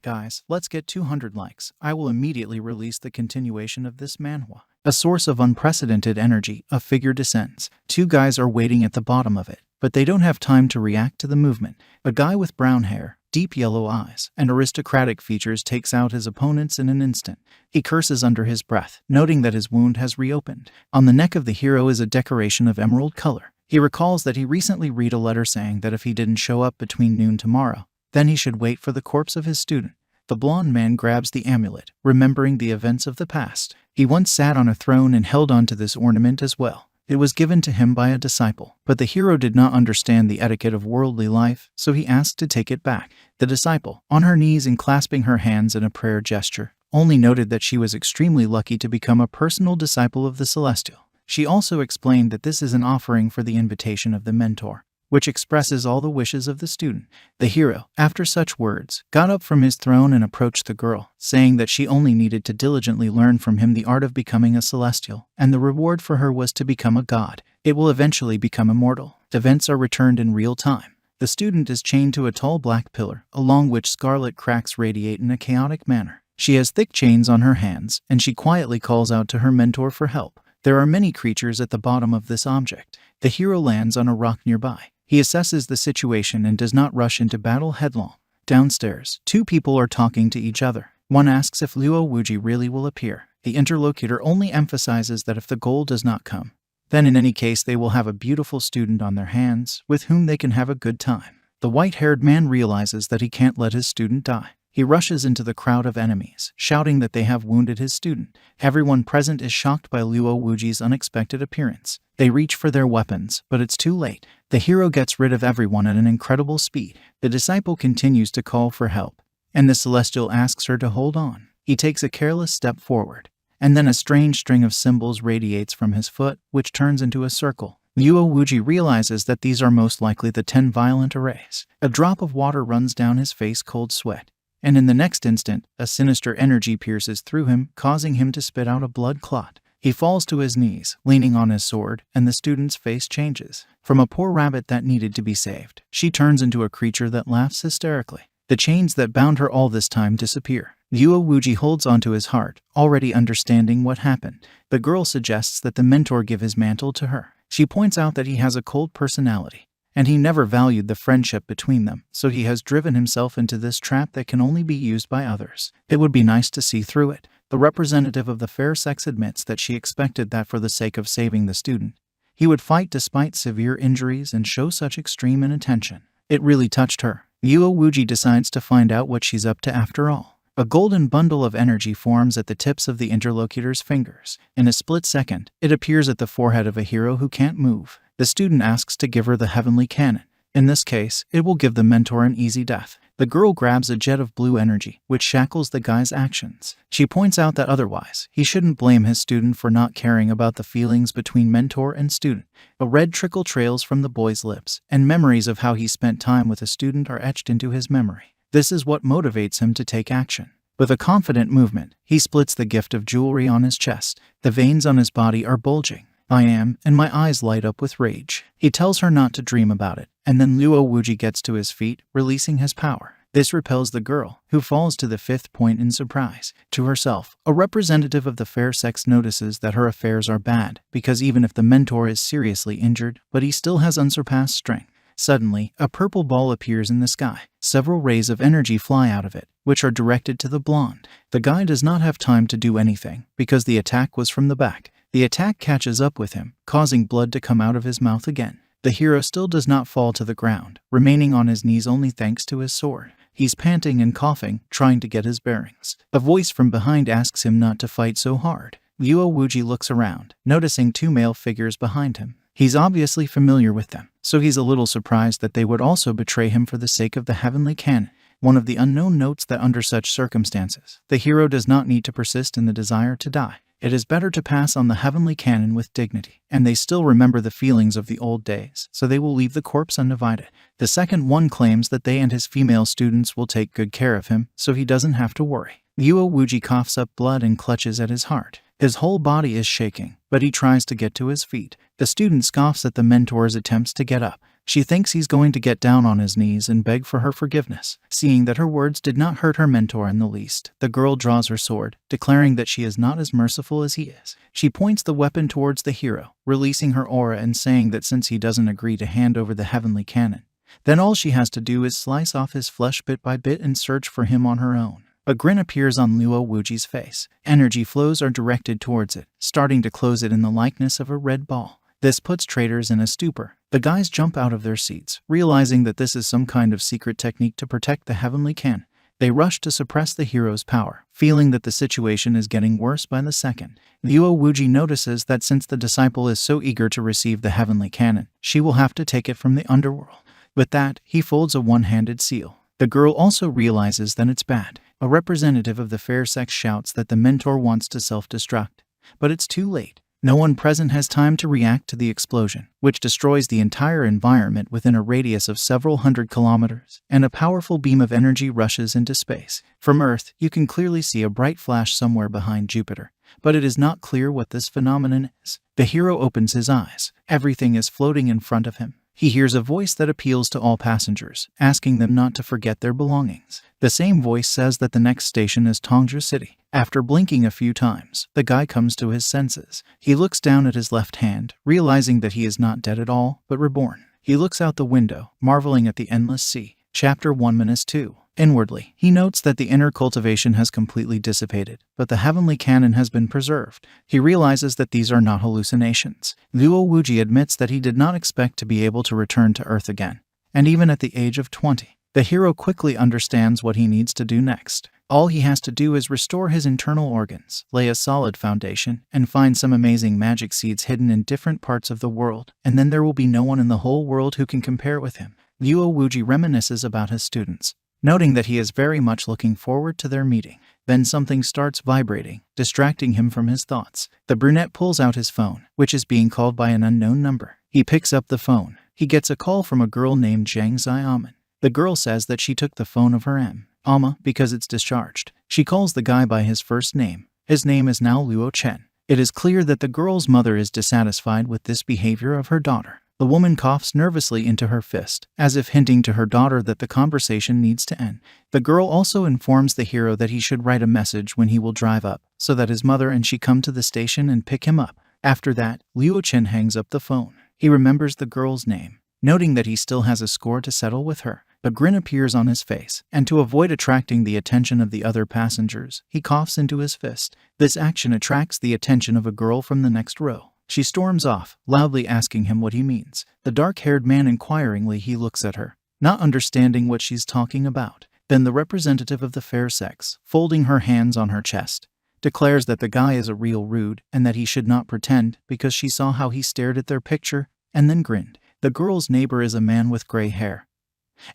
Guys, let's get 200 likes. I will immediately release the continuation of this manhwa. A source of unprecedented energy, a figure descends. Two guys are waiting at the bottom of it, but they don't have time to react to the movement. A guy with brown hair, deep yellow eyes, and aristocratic features takes out his opponents in an instant. He curses under his breath, noting that his wound has reopened. On the neck of the hero is a decoration of emerald color. He recalls that he recently read a letter saying that if he didn't show up between noon tomorrow, then he should wait for the corpse of his student. The blonde man grabs the amulet, remembering the events of the past. He once sat on a throne and held on to this ornament as well. It was given to him by a disciple, but the hero did not understand the etiquette of worldly life, so he asked to take it back. The disciple, on her knees and clasping her hands in a prayer gesture, only noted that she was extremely lucky to become a personal disciple of the Celestial. She also explained that this is an offering for the invitation of the mentor, which expresses all the wishes of the student. The hero, after such words, got up from his throne and approached the girl, saying that she only needed to diligently learn from him the art of becoming a celestial, and the reward for her was to become a god. It will eventually become immortal. Events are returned in real time. The student is chained to a tall black pillar, along which scarlet cracks radiate in a chaotic manner. She has thick chains on her hands, and she quietly calls out to her mentor for help. There are many creatures at the bottom of this object. The hero lands on a rock nearby. He assesses the situation and does not rush into battle headlong. Downstairs, two people are talking to each other. One asks if Luo Wuji really will appear. The interlocutor only emphasizes that if the goal does not come, then in any case they will have a beautiful student on their hands with whom they can have a good time. The white-haired man realizes that he can't let his student die. He rushes into the crowd of enemies, shouting that they have wounded his student. Everyone present is shocked by Luo Wuji's unexpected appearance. They reach for their weapons, but it's too late. The hero gets rid of everyone at an incredible speed. The disciple continues to call for help, and the celestial asks her to hold on. He takes a careless step forward, and then a strange string of symbols radiates from his foot, which turns into a circle. Luo Wuji realizes that these are most likely the 10 violent arrays. A drop of water runs down his face, cold sweat, and in the next instant, a sinister energy pierces through him, causing him to spit out a blood clot. He falls to his knees, leaning on his sword, and the student's face changes. From a poor rabbit that needed to be saved, she turns into a creature that laughs hysterically. The chains that bound her all this time disappear. Luo Wuji holds onto his heart, already understanding what happened. The girl suggests that the mentor give his mantle to her. She points out that he has a cold personality, and he never valued the friendship between them, so he has driven himself into this trap that can only be used by others. It would be nice to see through it. The representative of the fair sex admits that she expected that for the sake of saving the student, he would fight despite severe injuries and show such extreme inattention. It really touched her. Luo Wuji decides to find out what she's up to after all. A golden bundle of energy forms at the tips of the interlocutor's fingers. In a split second, it appears at the forehead of a hero who can't move. The student asks to give her the heavenly cannon. In this case, it will give the mentor an easy death. The girl grabs a jet of blue energy, which shackles the guy's actions. She points out that otherwise, he shouldn't blame his student for not caring about the feelings between mentor and student. A red trickle trails from the boy's lips, and memories of how he spent time with a student are etched into his memory. This is what motivates him to take action. With a confident movement, he splits the gift of jewelry on his chest. The veins on his body are bulging. I am, and my eyes light up with rage. He tells her not to dream about it, and then Luo Wuji gets to his feet, releasing his power. This repels the girl, who falls to the 5th point in surprise. To herself, a representative of the fair sex notices that her affairs are bad, because even if the mentor is seriously injured, but he still has unsurpassed strength. Suddenly, a purple ball appears in the sky. Several rays of energy fly out of it, which are directed to the blonde. The guy does not have time to do anything, because the attack was from the back. The attack catches up with him, causing blood to come out of his mouth again. The hero still does not fall to the ground, remaining on his knees only thanks to his sword. He's panting and coughing, trying to get his bearings. A voice from behind asks him not to fight so hard. Luo Wuji looks around, noticing 2 male figures behind him. He's obviously familiar with them, so he's a little surprised that they would also betray him for the sake of the heavenly cannon. One of the unknown notes that under such circumstances, the hero does not need to persist in the desire to die. It is better to pass on the heavenly cannon with dignity, and they still remember the feelings of the old days, so they will leave the corpse undivided. The second one claims that they and his female students will take good care of him, so he doesn't have to worry. Luo Wuji coughs up blood and clutches at his heart. His whole body is shaking, but he tries to get to his feet. The student scoffs at the mentor's attempts to get up. She thinks he's going to get down on his knees and beg for her forgiveness. Seeing that her words did not hurt her mentor in the least, the girl draws her sword, declaring that she is not as merciful as he is. She points the weapon towards the hero, releasing her aura and saying that since he doesn't agree to hand over the heavenly cannon, then all she has to do is slice off his flesh bit by bit and search for him on her own. A grin appears on Luo Wuji's face. Energy flows are directed towards it, starting to close it in the likeness of a red ball. This puts traders in a stupor. The guys jump out of their seats, realizing that this is some kind of secret technique to protect the heavenly cannon. They rush to suppress the hero's power, feeling that the situation is getting worse by the second. Luo Wuji notices that since the disciple is so eager to receive the heavenly cannon, she will have to take it from the underworld. With that, he folds a one-handed seal. The girl also realizes that it's bad. A representative of the fair sex shouts that the mentor wants to self-destruct, but it's too late. No one present has time to react to the explosion, which destroys the entire environment within a radius of several hundred kilometers, and a powerful beam of energy rushes into space. From Earth, you can clearly see a bright flash somewhere behind Jupiter, but it is not clear what this phenomenon is. The hero opens his eyes. Everything is floating in front of him. He hears a voice that appeals to all passengers, asking them not to forget their belongings. The same voice says that the next station is Tongzhou City. After blinking a few times, the guy comes to his senses. He looks down at his left hand, realizing that he is not dead at all, but reborn. He looks out the window, marveling at the endless sea. Chapter 1-2. Inwardly, he notes that the inner cultivation has completely dissipated, but the heavenly cannon has been preserved. He realizes that these are not hallucinations. Luo Wuji admits that he did not expect to be able to return to Earth again, and even at the age of 20. The hero quickly understands what he needs to do next. All he has to do is restore his internal organs, lay a solid foundation, and find some amazing magic seeds hidden in different parts of the world, and then there will be no one in the whole world who can compare with him. Luo Wuji reminisces about his students, noting that he is very much looking forward to their meeting. Then something starts vibrating, distracting him from his thoughts. The brunette pulls out his phone, which is being called by an unknown number. He picks up the phone. He gets a call from a girl named Zhang Xiaoman. The girl says that she took the phone of her Amma because it's discharged. She calls the guy by his first name. His name is now Luo Chen. It is clear that the girl's mother is dissatisfied with this behavior of her daughter. The woman coughs nervously into her fist, as if hinting to her daughter that the conversation needs to end. The girl also informs the hero that he should write a message when he will drive up, so that his mother and she come to the station and pick him up. After that, Luo Chen hangs up the phone. He remembers the girl's name, noting that he still has a score to settle with her. A grin appears on his face, and to avoid attracting the attention of the other passengers, he coughs into his fist. This action attracts the attention of a girl from the next row. She storms off, loudly asking him what he means. The dark-haired man inquiringly he looks at her, not understanding what she's talking about. Then the representative of the fair sex, folding her hands on her chest, declares that the guy is a real rude and that he should not pretend because she saw how he stared at their picture and then grinned. The girl's neighbor is a man with gray hair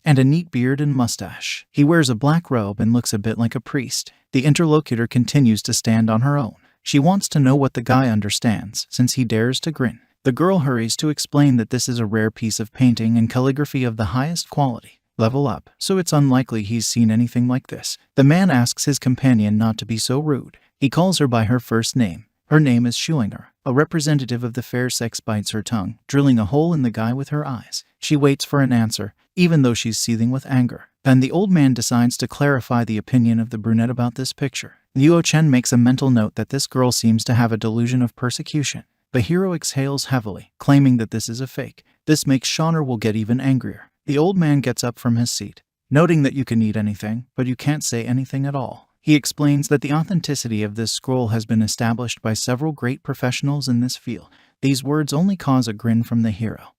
and a neat beard and mustache. He wears a black robe and looks a bit like a priest. The interlocutor continues to stand on her own. She wants to know what the guy understands, since he dares to grin. The girl hurries to explain that this is a rare piece of painting and calligraphy of the highest quality. Level up, so it's unlikely he's seen anything like this. The man asks his companion not to be so rude. He calls her by her first name. Her name is Schuinger. A representative of the fair sex bites her tongue, drilling a hole in the guy with her eyes. She waits for an answer, even though she's seething with anger. Then the old man decides to clarify the opinion of the brunette about this picture. Luo Chen makes a mental note that this girl seems to have a delusion of persecution. The hero exhales heavily, claiming that this is a fake. This makes Shaner will get even angrier. The old man gets up from his seat, noting that you can eat anything, but you can't say anything at all. He explains that the authenticity of this scroll has been established by several great professionals in this field. These words only cause a grin from the hero,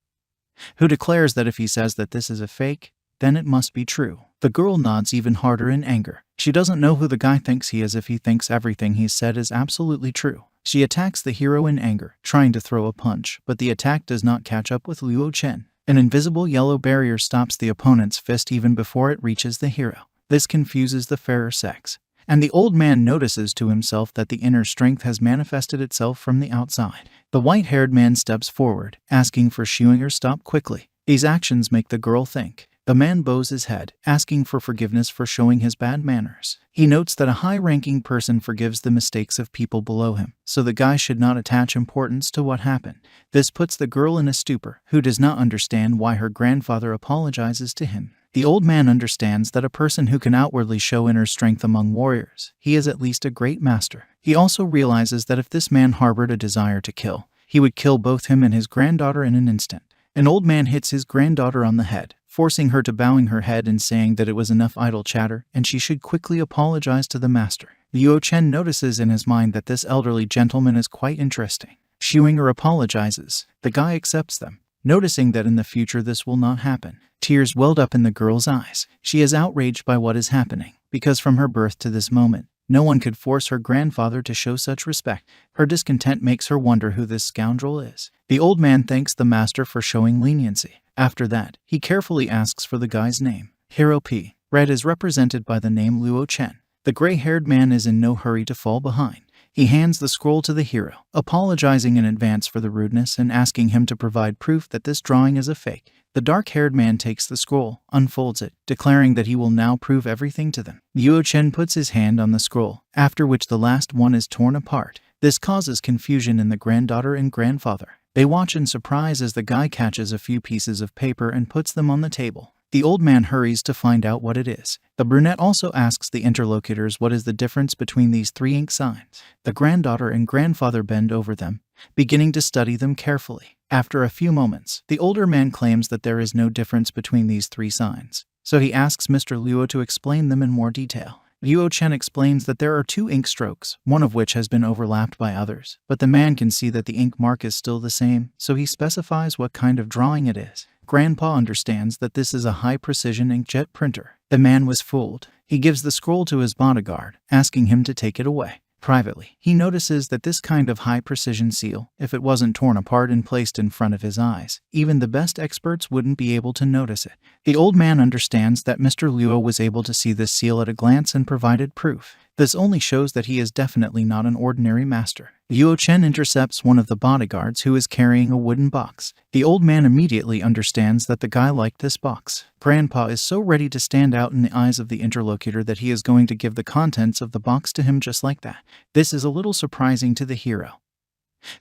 who declares that if he says that this is a fake, then it must be true. The girl nods even harder in anger. She doesn't know who the guy thinks he is if he thinks everything he's said is absolutely true. She attacks the hero in anger, trying to throw a punch, but the attack does not catch up with Luo Chen. An invisible yellow barrier stops the opponent's fist even before it reaches the hero. This confuses the fairer sex, and the old man notices to himself that the inner strength has manifested itself from the outside. The white-haired man steps forward, asking for Schuinger stop quickly. These actions make the girl think. The man bows his head, asking for forgiveness for showing his bad manners. He notes that a high-ranking person forgives the mistakes of people below him, so the guy should not attach importance to what happened. This puts the girl in a stupor, who does not understand why her grandfather apologizes to him. The old man understands that a person who can outwardly show inner strength among warriors, he is at least a great master. He also realizes that if this man harbored a desire to kill, he would kill both him and his granddaughter in an instant. An old man hits his granddaughter on the head, forcing her to bowing her head and saying that it was enough idle chatter and she should quickly apologize to the master. Luo Chen notices in his mind that this elderly gentleman is quite interesting. Shuinger apologizes. The guy accepts them, noticing that in the future this will not happen. Tears welled up in the girl's eyes. She is outraged by what is happening, because from her birth to this moment, no one could force her grandfather to show such respect. Her discontent makes her wonder who this scoundrel is. The old man thanks the master for showing leniency. After that, he carefully asks for the guy's name. Hero P. Red is represented by the name Luo Chen. The gray-haired man is in no hurry to fall behind. He hands the scroll to the hero, apologizing in advance for the rudeness and asking him to provide proof that this drawing is a fake. The dark-haired man takes the scroll, unfolds it, declaring that he will now prove everything to them. Luo Chen puts his hand on the scroll, after which the last one is torn apart. This causes confusion in the granddaughter and grandfather. They watch in surprise as the guy catches a few pieces of paper and puts them on the table. The old man hurries to find out what it is. The brunette also asks the interlocutors what is the difference between these three ink signs. The granddaughter and grandfather bend over them, beginning to study them carefully. After a few moments, the older man claims that there is no difference between these three signs, so he asks Mr. Luo to explain them in more detail. Luo Chen explains that there are two ink strokes, one of which has been overlapped by others, but the man can see that the ink mark is still the same, so he specifies what kind of drawing it is. Grandpa understands that this is a high-precision inkjet printer. The man was fooled. He gives the scroll to his bodyguard, asking him to take it away. Privately, he notices that this kind of high-precision seal, if it wasn't torn apart and placed in front of his eyes, even the best experts wouldn't be able to notice it. The old man understands that Mr. Luo was able to see this seal at a glance and provided proof. This only shows that he is definitely not an ordinary master. Luo Chen intercepts one of the bodyguards who is carrying a wooden box. The old man immediately understands that the guy liked this box. Grandpa is so ready to stand out in the eyes of the interlocutor that he is going to give the contents of the box to him just like that. This is a little surprising to the hero,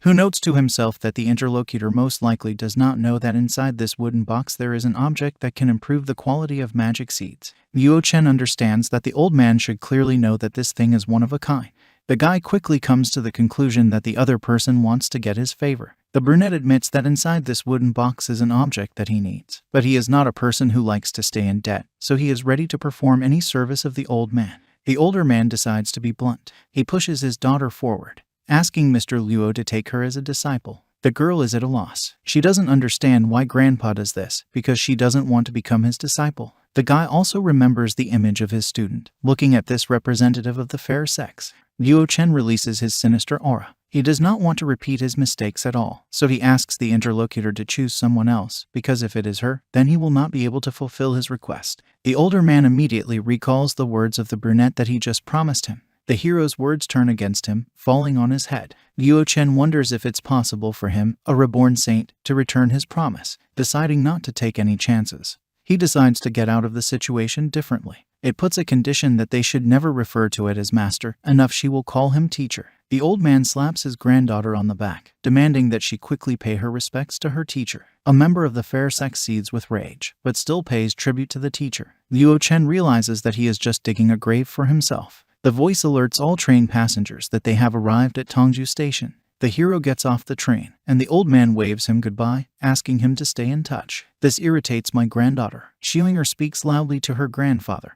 who notes to himself that the interlocutor most likely does not know that inside this wooden box there is an object that can improve the quality of magic seeds. Luo Chen understands that the old man should clearly know that this thing is one of a kind. The guy quickly comes to the conclusion that the other person wants to get his favor. The brunette admits that inside this wooden box is an object that he needs, but he is not a person who likes to stay in debt, so he is ready to perform any service of the old man. The older man decides to be blunt. He pushes his daughter forward, asking Mr. Luo to take her as a disciple. The girl is at a loss. She doesn't understand why Grandpa does this, because she doesn't want to become his disciple. The guy also remembers the image of his student, looking at this representative of the fair sex. Luo Chen releases his sinister aura. He does not want to repeat his mistakes at all, so he asks the interlocutor to choose someone else, because if it is her, then he will not be able to fulfill his request. The older man immediately recalls the words of the brunette that he just promised him. The hero's words turn against him, falling on his head. Luo Chen wonders if it's possible for him, a reborn saint, to return his promise. Deciding not to take any chances, he decides to get out of the situation differently. It puts a condition that they should never refer to it as master, enough she will call him teacher. The old man slaps his granddaughter on the back, demanding that she quickly pay her respects to her teacher. A member of the fair sex seethes with rage, but still pays tribute to the teacher. Luo Chen realizes that he is just digging a grave for himself. The voice alerts all train passengers that they have arrived at Tongju Station. The hero gets off the train, and the old man waves him goodbye, asking him to stay in touch. This irritates my granddaughter. Shuinger speaks loudly to her grandfather,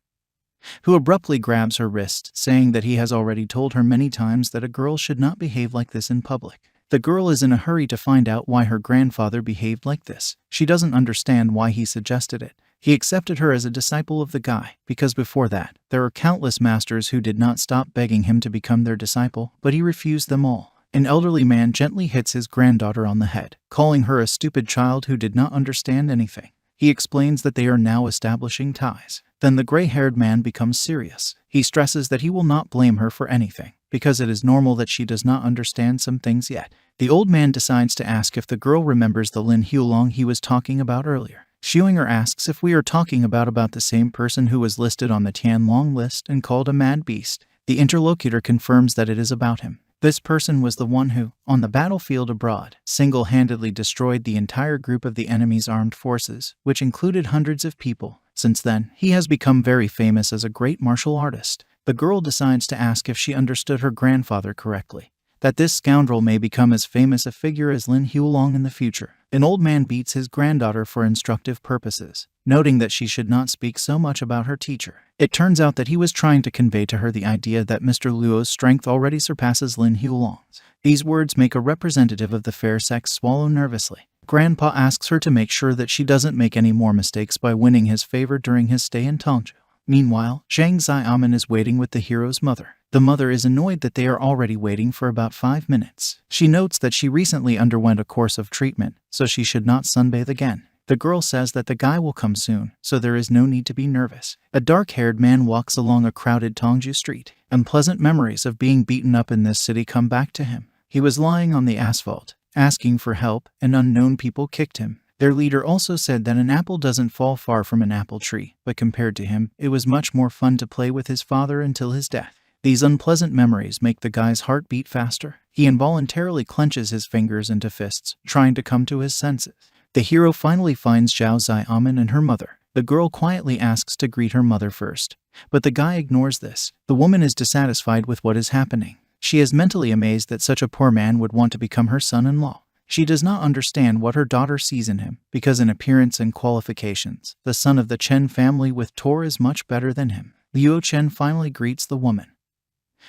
who abruptly grabs her wrist, saying that he has already told her many times that a girl should not behave like this in public. The girl is in a hurry to find out why her grandfather behaved like this. She doesn't understand why he suggested it. He accepted her as a disciple of the guy, because before that, there are countless masters who did not stop begging him to become their disciple, but he refused them all. An elderly man gently hits his granddaughter on the head, calling her a stupid child who did not understand anything. He explains that they are now establishing ties. Then the gray-haired man becomes serious. He stresses that he will not blame her for anything, because it is normal that she does not understand some things yet. The old man decides to ask if the girl remembers the Lin Hulong he was talking about earlier. Xiunger asks if we are talking about the same person who was listed on the Tianlong list and called a mad beast. The interlocutor confirms that it is about him. This person was the one who, on the battlefield abroad, single-handedly destroyed the entire group of the enemy's armed forces, which included hundreds of people. Since then, he has become very famous as a great martial artist. The girl decides to ask if she understood her grandfather correctly, that this scoundrel may become as famous a figure as Lin Huolong in the future. An old man beats his granddaughter for instructive purposes, noting that she should not speak so much about her teacher. It turns out that he was trying to convey to her the idea that Mr. Luo's strength already surpasses Lin Huolong's. These words make a representative of the fair sex swallow nervously. Grandpa asks her to make sure that she doesn't make any more mistakes by winning his favor during his stay in Tongzhou. Meanwhile, Zhang Xiaomin is waiting with the hero's mother. The mother is annoyed that they are already waiting for about 5 minutes. She notes that she recently underwent a course of treatment, so she should not sunbathe again. The girl says that the guy will come soon, so there is no need to be nervous. A dark-haired man walks along a crowded Tongzhou street. Unpleasant memories of being beaten up in this city come back to him. He was lying on the asphalt, asking for help, and unknown people kicked him. Their leader also said that an apple doesn't fall far from an apple tree, but compared to him, it was much more fun to play with his father until his death. These unpleasant memories make the guy's heart beat faster. He involuntarily clenches his fingers into fists, trying to come to his senses. The hero finally finds Zhao Xiaomin and her mother. The girl quietly asks to greet her mother first, but the guy ignores this. The woman is dissatisfied with what is happening. She is mentally amazed that such a poor man would want to become her son-in-law. She does not understand what her daughter sees in him, because in appearance and qualifications, the son of the Chen family with Tor is much better than him. Luo Chen finally greets the woman,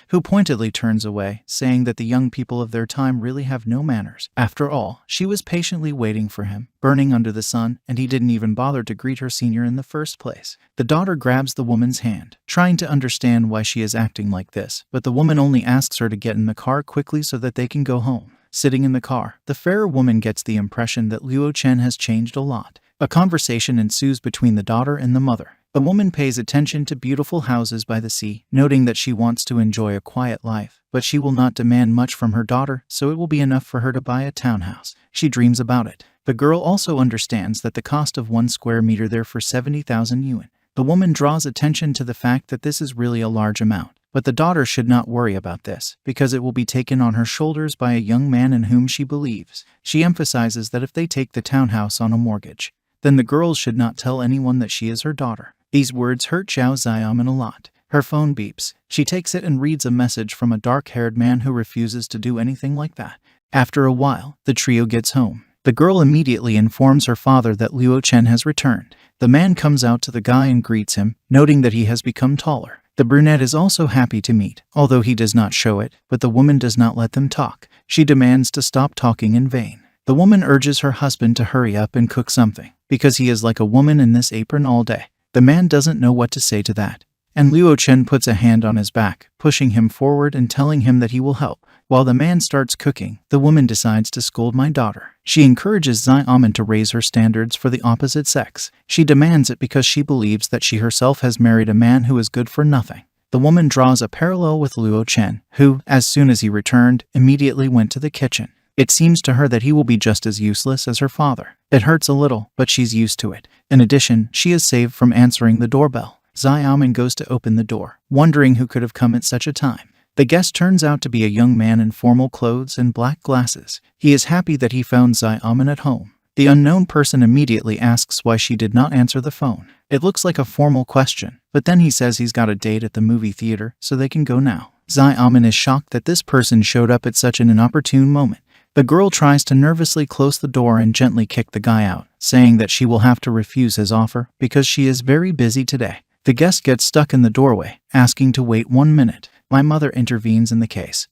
who pointedly turns away, saying that the young people of their time really have no manners. After all, she was patiently waiting for him, burning under the sun, and he didn't even bother to greet her senior in the first place. The daughter grabs the woman's hand, trying to understand why she is acting like this, but the woman only asks her to get in the car quickly so that they can go home. Sitting in the car, the fairer woman gets the impression that Luo Chen has changed a lot. A conversation ensues between the daughter and the mother. The woman pays attention to beautiful houses by the sea, noting that she wants to enjoy a quiet life, but she will not demand much from her daughter, so it will be enough for her to buy a townhouse. She dreams about it. The girl also understands that the cost of 1 square meter there for 70,000 yuan. The woman draws attention to the fact that this is really a large amount. But the daughter should not worry about this, because it will be taken on her shoulders by a young man in whom she believes. She emphasizes that if they take the townhouse on a mortgage, then the girls should not tell anyone that she is her daughter. These words hurt Zhao Xiaomin a lot. Her phone beeps. She takes it and reads a message from a dark-haired man who refuses to do anything like that. After a while, the trio gets home. The girl immediately informs her father that Luo Chen has returned. The man comes out to the guy and greets him, noting that he has become taller. The brunette is also happy to meet, although he does not show it, but the woman does not let them talk. She demands to stop talking in vain. The woman urges her husband to hurry up and cook something, because he is like a woman in this apron all day. The man doesn't know what to say to that, and Luo Chen puts a hand on his back, pushing him forward and telling him that he will help. While the man starts cooking, the woman decides to scold my daughter. She encourages Xiaomin to raise her standards for the opposite sex. She demands it because she believes that she herself has married a man who is good for nothing. The woman draws a parallel with Luo Chen, who, as soon as he returned, immediately went to the kitchen. It seems to her that he will be just as useless as her father. It hurts a little, but she's used to it. In addition, she is saved from answering the doorbell. Xiaomin goes to open the door, wondering who could have come at such a time. The guest turns out to be a young man in formal clothes and black glasses. He is happy that he found Xiaomin at home. The unknown person immediately asks why she did not answer the phone. It looks like a formal question, but then he says he's got a date at the movie theater, so they can go now. Xiaomin is shocked that this person showed up at such an inopportune moment. The girl tries to nervously close the door and gently kick the guy out, saying that she will have to refuse his offer because she is very busy today. The guest gets stuck in the doorway, asking to wait 1 minute. My mother intervenes in the case,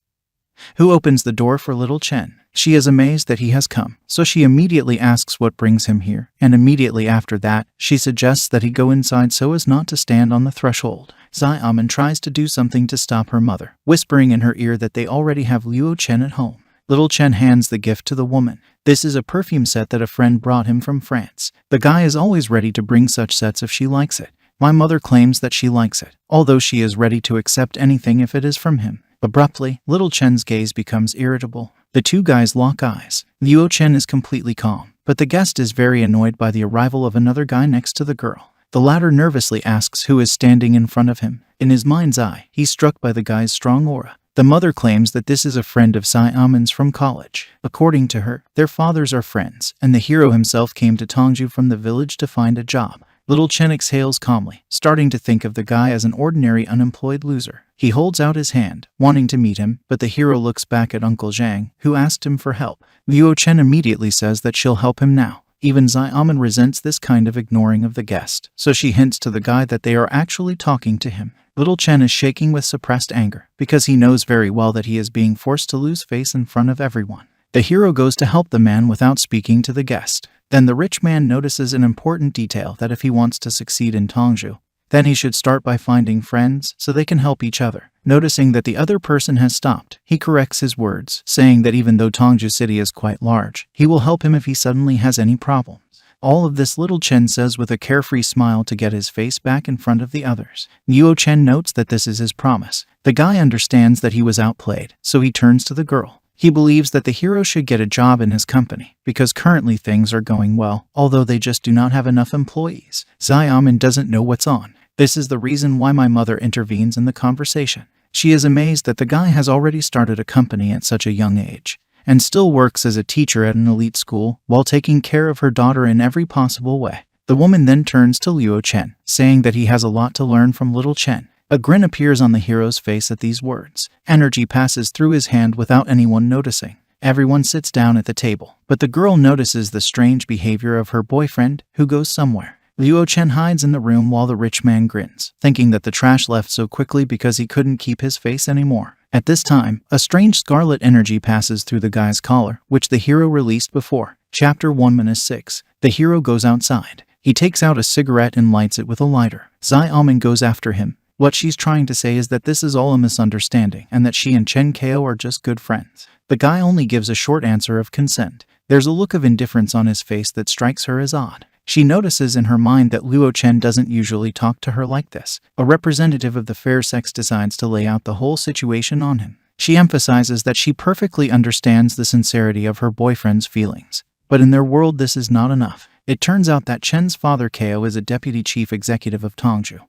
who opens the door for little Chen. She is amazed that he has come, so she immediately asks what brings him here, and immediately after that, she suggests that he go inside so as not to stand on the threshold. Xiaomin tries to do something to stop her mother, whispering in her ear that they already have Luo Chen at home. Little Chen hands the gift to the woman. This is a perfume set that a friend brought him from France. The guy is always ready to bring such sets if she likes it. My mother claims that she likes it, although she is ready to accept anything if it is from him. Abruptly, little Chen's gaze becomes irritable. The two guys lock eyes. Luo Chen is completely calm, but the guest is very annoyed by the arrival of another guy next to the girl. The latter nervously asks who is standing in front of him. In his mind's eye, he's struck by the guy's strong aura. The mother claims that this is a friend of Xiaomin's from college. According to her, their fathers are friends, and the hero himself came to Tongju from the village to find a job. Little Chen exhales calmly, starting to think of the guy as an ordinary unemployed loser. He holds out his hand, wanting to meet him, but the hero looks back at Uncle Zhang, who asked him for help. Luo Chen immediately says that she'll help him now. Even Xiaomin resents this kind of ignoring of the guest, so she hints to the guy that they are actually talking to him. Little Chen is shaking with suppressed anger, because he knows very well that he is being forced to lose face in front of everyone. The hero goes to help the man without speaking to the guest. Then the rich man notices an important detail, that if he wants to succeed in Tongju, then he should start by finding friends so they can help each other. Noticing that the other person has stopped, he corrects his words, saying that even though Tongju City is quite large, he will help him if he suddenly has any problems. All of this Little Chen says with a carefree smile to get his face back in front of the others. Luo Chen notes that this is his promise. The guy understands that he was outplayed, so he turns to the girl. He believes that the hero should get a job in his company, because currently things are going well, although they just do not have enough employees. Xiaomin doesn't know what's on. This is the reason why my mother intervenes in the conversation. She is amazed that the guy has already started a company at such a young age, and still works as a teacher at an elite school while taking care of her daughter in every possible way. The woman then turns to Luo Chen, saying that he has a lot to learn from Little Chen. A grin appears on the hero's face at these words. Energy passes through his hand without anyone noticing. Everyone sits down at the table, but the girl notices the strange behavior of her boyfriend, who goes somewhere. Luo Chen hides in the room while the rich man grins, thinking that the trash left so quickly because he couldn't keep his face anymore. At this time, a strange scarlet energy passes through the guy's collar, which the hero released before. Chapter 1-6. The hero goes outside. He takes out a cigarette and lights it with a lighter. Xiaomin goes after him. What she's trying to say is that this is all a misunderstanding and that she and Chen Kao are just good friends. The guy only gives a short answer of consent. There's a look of indifference on his face that strikes her as odd. She notices in her mind that Luo Chen doesn't usually talk to her like this. A representative of the fair sex decides to lay out the whole situation on him. She emphasizes that she perfectly understands the sincerity of her boyfriend's feelings. But in their world this is not enough. It turns out that Chen's father Kao is a deputy chief executive of Tongju,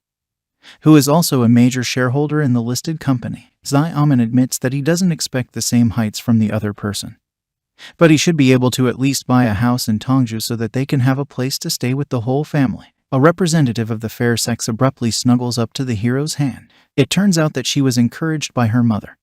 who is also a major shareholder in the listed company. Xiaomin admits that he doesn't expect the same heights from the other person, but he should be able to at least buy a house in Tongju so that they can have a place to stay with the whole family. A representative of the fair sex abruptly snuggles up to the hero's hand. It turns out that she was encouraged by her mother,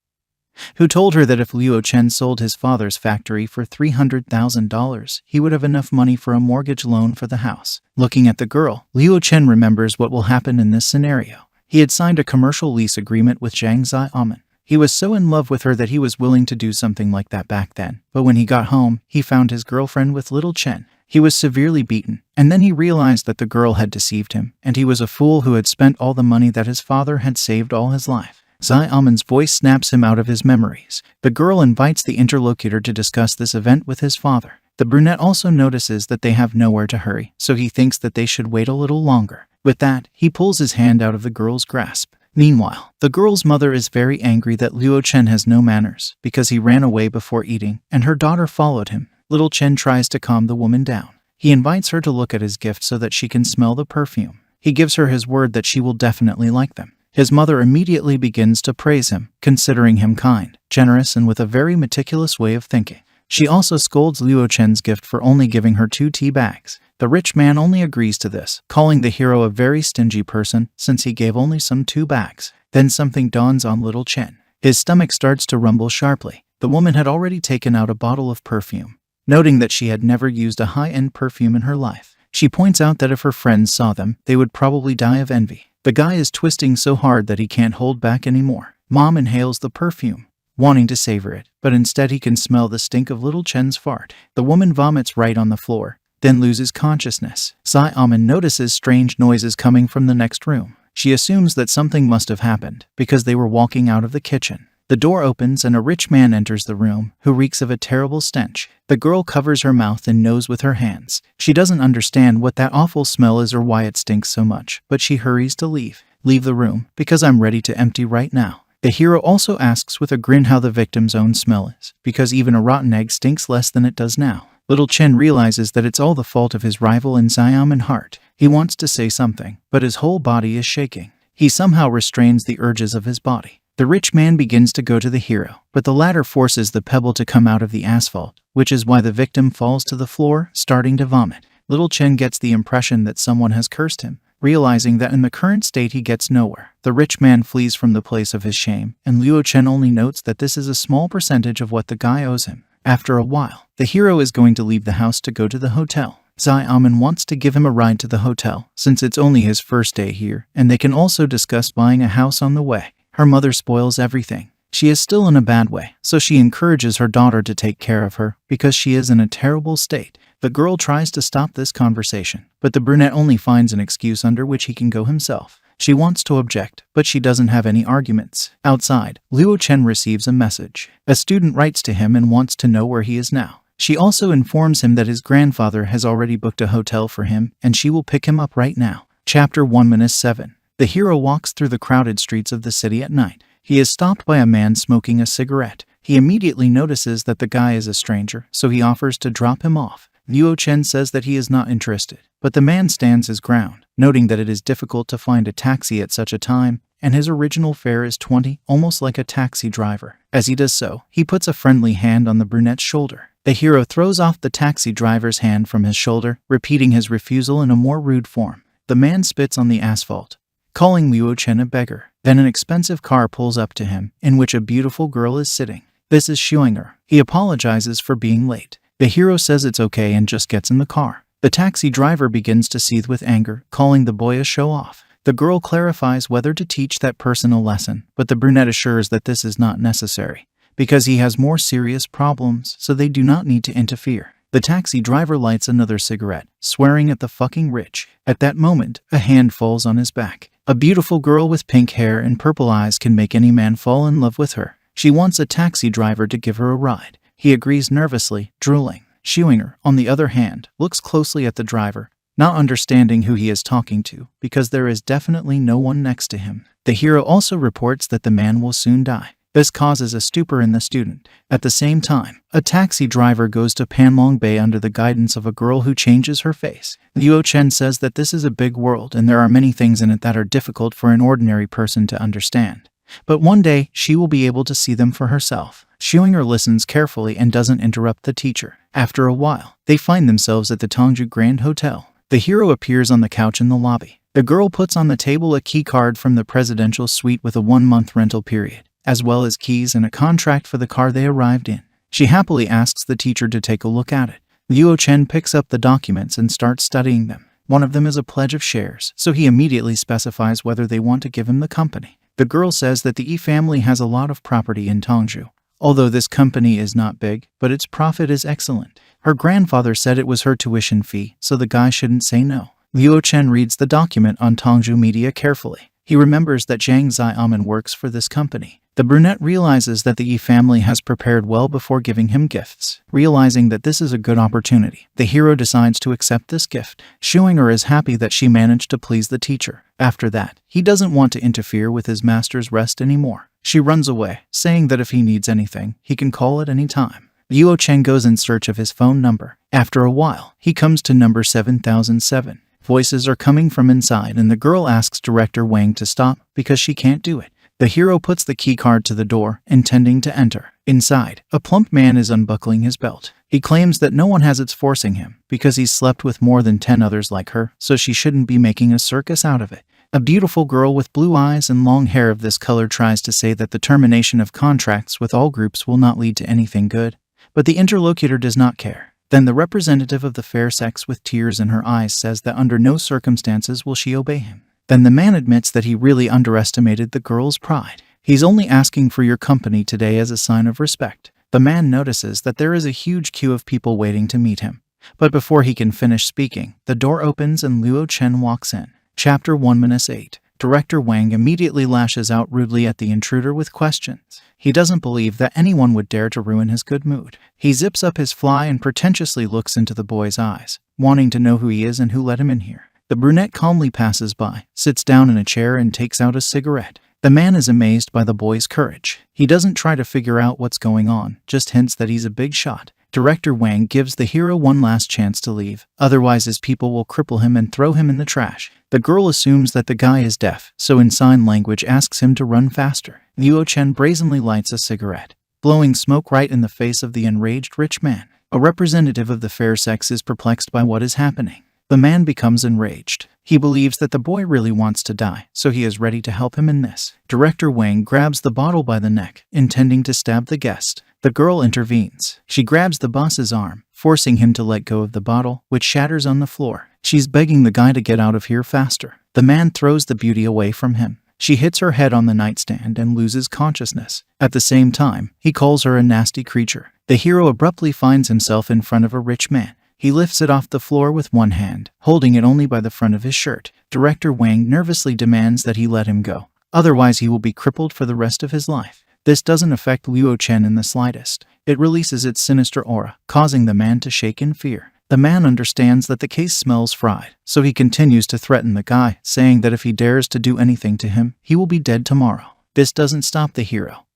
who told her that if Luo Chen sold his father's factory for $300,000, he would have enough money for a mortgage loan for the house. Looking at the girl, Luo Chen remembers what will happen in this scenario. He had signed a commercial lease agreement with Zhang Xiaomin. He was so in love with her that he was willing to do something like that back then. But when he got home, he found his girlfriend with Little Chen. He was severely beaten, and then he realized that the girl had deceived him, and he was a fool who had spent all the money that his father had saved all his life. Xiaomin's voice snaps him out of his memories. The girl invites the interlocutor to discuss this event with his father. The brunette also notices that they have nowhere to hurry, so he thinks that they should wait a little longer. With that, he pulls his hand out of the girl's grasp. Meanwhile, the girl's mother is very angry that Luo Chen has no manners because he ran away before eating, and her daughter followed him. Little Chen tries to calm the woman down. He invites her to look at his gift so that she can smell the perfume. He gives her his word that she will definitely like them. His mother immediately begins to praise him, considering him kind, generous, and with a very meticulous way of thinking. She also scolds Luo Chen's gift for only giving her 2 tea bags. The rich man only agrees to this, calling the hero a very stingy person since he gave only some 2 bags. Then something dawns on Little Chen. His stomach starts to rumble sharply. The woman had already taken out a bottle of perfume. Noting that she had never used a high-end perfume in her life, she points out that if her friends saw them, they would probably die of envy. The guy is twisting so hard that he can't hold back anymore. Mom inhales the perfume, wanting to savor it, but instead he can smell the stink of Little Chen's fart. The woman vomits right on the floor, then loses consciousness. Xiaomin notices strange noises coming from the next room. She assumes that something must have happened, because they were walking out of the kitchen. The door opens and a rich man enters the room, who reeks of a terrible stench. The girl covers her mouth and nose with her hands. She doesn't understand what that awful smell is or why it stinks so much, but she hurries to leave. Leave the room, because I'm ready to empty right now. The hero also asks with a grin how the victim's own smell is, because even a rotten egg stinks less than it does now. Little Chen realizes that it's all the fault of his rival in Xiamen heart. He wants to say something, but his whole body is shaking. He somehow restrains the urges of his body. The rich man begins to go to the hero, but the latter forces the pebble to come out of the asphalt, which is why the victim falls to the floor, starting to vomit. Little Chen gets the impression that someone has cursed him. Realizing that in the current state he gets nowhere, the rich man flees from the place of his shame, and Luo Chen only notes that this is a small percentage of what the guy owes him. After a while, the hero is going to leave the house to go to the hotel. Xiamen wants to give him a ride to the hotel, since it's only his first day here, and they can also discuss buying a house on the way. Her mother spoils everything. She is still in a bad way, so she encourages her daughter to take care of her, because she is in a terrible state. The girl tries to stop this conversation, but the brunette only finds an excuse under which he can go himself. She wants to object, but she doesn't have any arguments. Outside, Luo Chen receives a message. A student writes to him and wants to know where he is now. She also informs him that his grandfather has already booked a hotel for him, and she will pick him up right now. Chapter 1-7. The hero walks through the crowded streets of the city at night. He is stopped by a man smoking a cigarette. He immediately notices that the guy is a stranger, so he offers to drop him off. Luo Chen says that he is not interested, but the man stands his ground, noting that it is difficult to find a taxi at such a time, and his original fare is 20, almost like a taxi driver. As he does so, he puts a friendly hand on the brunette's shoulder. The hero throws off the taxi driver's hand from his shoulder, repeating his refusal in a more rude form. The man spits on the asphalt, calling Luo Chen a beggar. Then an expensive car pulls up to him, in which a beautiful girl is sitting. This is Shuinger. He apologizes for being late. The hero says it's okay and just gets in the car. The taxi driver begins to seethe with anger, calling the boy a show-off. The girl clarifies whether to teach that person a lesson, but the brunette assures that this is not necessary, because he has more serious problems, so they do not need to interfere. The taxi driver lights another cigarette, swearing at the fucking rich. At that moment, a hand falls on his back. A beautiful girl with pink hair and purple eyes can make any man fall in love with her. She wants a taxi driver to give her a ride. He agrees nervously, drooling. Shuinger, on the other hand, looks closely at the driver, not understanding who he is talking to, because there is definitely no one next to him. The hero also reports that the man will soon die. This causes a stupor in the student. At the same time, a taxi driver goes to Panlong Bay under the guidance of a girl who changes her face. Luo Chen says that this is a big world and there are many things in it that are difficult for an ordinary person to understand. But one day, she will be able to see them for herself. Shuinger listens carefully and doesn't interrupt the teacher. After a while, they find themselves at the Tongju Grand Hotel. The hero appears on the couch in the lobby. The girl puts on the table a key card from the presidential suite with a 1-month rental period, as well as keys and a contract for the car they arrived in. She happily asks the teacher to take a look at it. Luo Chen picks up the documents and starts studying them. One of them is a pledge of shares, so he immediately specifies whether they want to give him the company. The girl says that the Yi family has a lot of property in Tongju. Although this company is not big, but its profit is excellent. Her grandfather said it was her tuition fee, so the guy shouldn't say no. Luo Chen reads the document on Tongju Media carefully. He remembers that Zhang Xiamen works for this company. The brunette realizes that the Yi family has prepared well before giving him gifts. Realizing that this is a good opportunity, the hero decides to accept this gift. Shuinger is happy that she managed to please the teacher. After that, he doesn't want to interfere with his master's rest anymore. She runs away, saying that if he needs anything, he can call at any time. Luo Chen goes in search of his phone number. After a while, he comes to number 7007. Voices are coming from inside and the girl asks Director Wang to stop because she can't do it. The hero puts the keycard to the door, intending to enter. Inside, a plump man is unbuckling his belt. He claims that no one has it forcing him, because he's slept with more than 10 others like her, so she shouldn't be making a circus out of it. A beautiful girl with blue eyes and long hair of this color tries to say that the termination of contracts with all groups will not lead to anything good, but the interlocutor does not care. Then the representative of the fair sex with tears in her eyes says that under no circumstances will she obey him. Then the man admits that he really underestimated the girl's pride. He's only asking for your company today as a sign of respect. The man notices that there is a huge queue of people waiting to meet him. But before he can finish speaking, the door opens and Luo Chen walks in. Chapter 1-8. Director Wang immediately lashes out rudely at the intruder with questions. He doesn't believe that anyone would dare to ruin his good mood. He zips up his fly and pretentiously looks into the boy's eyes, wanting to know who he is and who let him in here. The brunette calmly passes by, sits down in a chair and takes out a cigarette. The man is amazed by the boy's courage. He doesn't try to figure out what's going on, just hints that he's a big shot. Director Wang gives the hero one last chance to leave, otherwise his people will cripple him and throw him in the trash. The girl assumes that the guy is deaf, so in sign language asks him to run faster. Luo Chen brazenly lights a cigarette, blowing smoke right in the face of the enraged rich man. A representative of the fair sex is perplexed by what is happening. The man becomes enraged. He believes that the boy really wants to die, so he is ready to help him in this. Director Wang grabs the bottle by the neck, intending to stab the guest. The girl intervenes. She grabs the boss's arm, forcing him to let go of the bottle, which shatters on the floor. She's begging the guy to get out of here faster. The man throws the beauty away from him. She hits her head on the nightstand and loses consciousness. At the same time, he calls her a nasty creature. The hero abruptly finds himself in front of a rich man. He lifts it off the floor with one hand, holding it only by the front of his shirt. Director Wang nervously demands that he let him go. Otherwise he will be crippled for the rest of his life. This doesn't affect Luo Chen in the slightest. It releases its sinister aura, causing the man to shake in fear. The man understands that the case smells fried, so he continues to threaten the guy, saying that if he dares to do anything to him, he will be dead tomorrow. This doesn't stop the hero,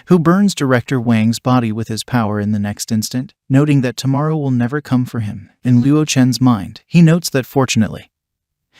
who burns Director Wang's body with his power in the next instant, noting that tomorrow will never come for him. In Luo Chen's mind, he notes that fortunately,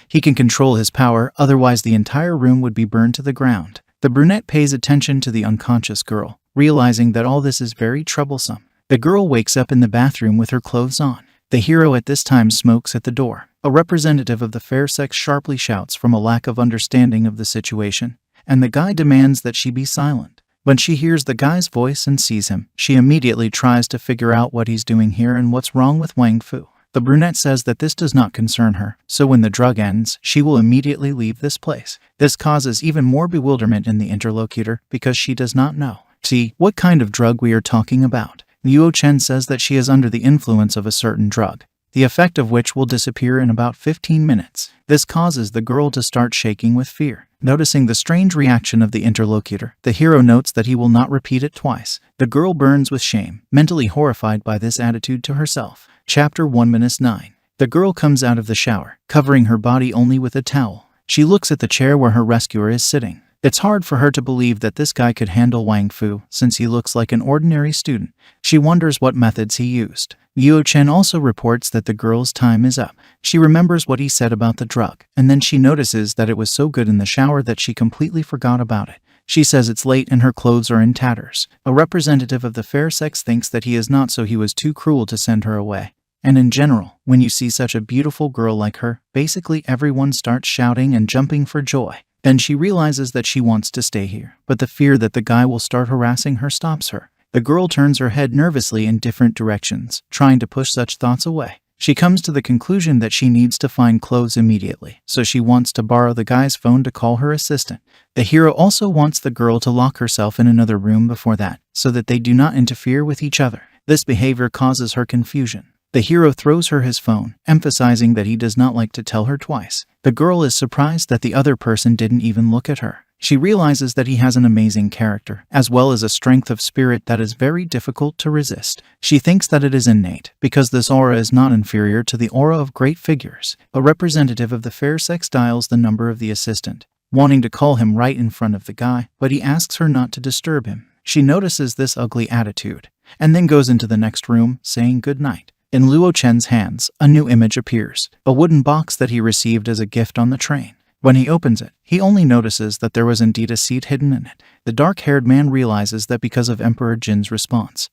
he can control his power, otherwise the entire room would be burned to the ground. The brunette pays attention to the unconscious girl, realizing that all this is very troublesome. The girl wakes up in the bathroom with her clothes on. The hero at this time smokes at the door. A representative of the fair sex sharply shouts from a lack of understanding of the situation, and the guy demands that she be silent. When she hears the guy's voice and sees him, she immediately tries to figure out what he's doing here and what's wrong with Wang Fu. The brunette says that this does not concern her, so when the drug ends, she will immediately leave this place. This causes even more bewilderment in the interlocutor because she does not know. See, what kind of drug we are talking about. Luo Chen says that she is under the influence of a certain drug, the effect of which will disappear in about 15 minutes. This causes the girl to start shaking with fear. Noticing the strange reaction of the interlocutor, the hero notes that he will not repeat it twice. The girl burns with shame, mentally horrified by this attitude to herself. Chapter 1-9. The girl comes out of the shower, covering her body only with a towel. She looks at the chair where her rescuer is sitting. It's hard for her to believe that this guy could handle Wang Fu, since he looks like an ordinary student. She wonders what methods he used. Luo Chen also reports that the girl's time is up. She remembers what he said about the drug, and then she notices that it was so good in the shower that she completely forgot about it. She says it's late and her clothes are in tatters. A representative of the fair sex thinks that he is not, so he was too cruel to send her away. And in general, when you see such a beautiful girl like her, basically everyone starts shouting and jumping for joy. Then she realizes that she wants to stay here, but the fear that the guy will start harassing her stops her. The girl turns her head nervously in different directions, trying to push such thoughts away. She comes to the conclusion that she needs to find clothes immediately, so she wants to borrow the guy's phone to call her assistant. The hero also wants the girl to lock herself in another room before that, so that they do not interfere with each other. This behavior causes her confusion. The hero throws her his phone, emphasizing that he does not like to tell her twice. The girl is surprised that the other person didn't even look at her. She realizes that he has an amazing character, as well as a strength of spirit that is very difficult to resist. She thinks that it is innate, because this aura is not inferior to the aura of great figures. A representative of the fair sex dials the number of the assistant, wanting to call him right in front of the guy, but he asks her not to disturb him. She notices this ugly attitude, and then goes into the next room, saying good night. In Luo Chen's hands, a new image appears, a wooden box that he received as a gift on the train. When he opens it, he only notices that there was indeed a seed hidden in it. The dark-haired man realizes that because of Emperor Jin's response,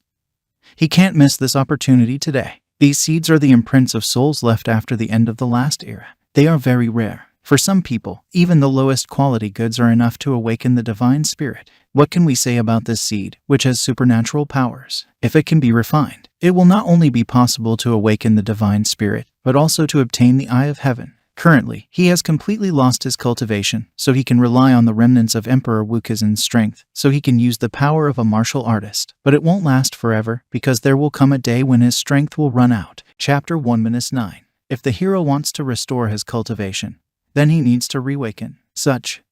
he can't miss this opportunity today. These seeds are the imprints of souls left after the end of the last era. They are very rare. For some people, even the lowest quality goods are enough to awaken the divine spirit. What can we say about this seed, which has supernatural powers? If it can be refined, it will not only be possible to awaken the divine spirit, but also to obtain the eye of heaven. Currently, he has completely lost his cultivation, so he can rely on the remnants of Emperor Wukazin's strength, so he can use the power of a martial artist. But it won't last forever, because there will come a day when his strength will run out. Chapter 1-9. If the hero wants to restore his cultivation, then he needs to reawaken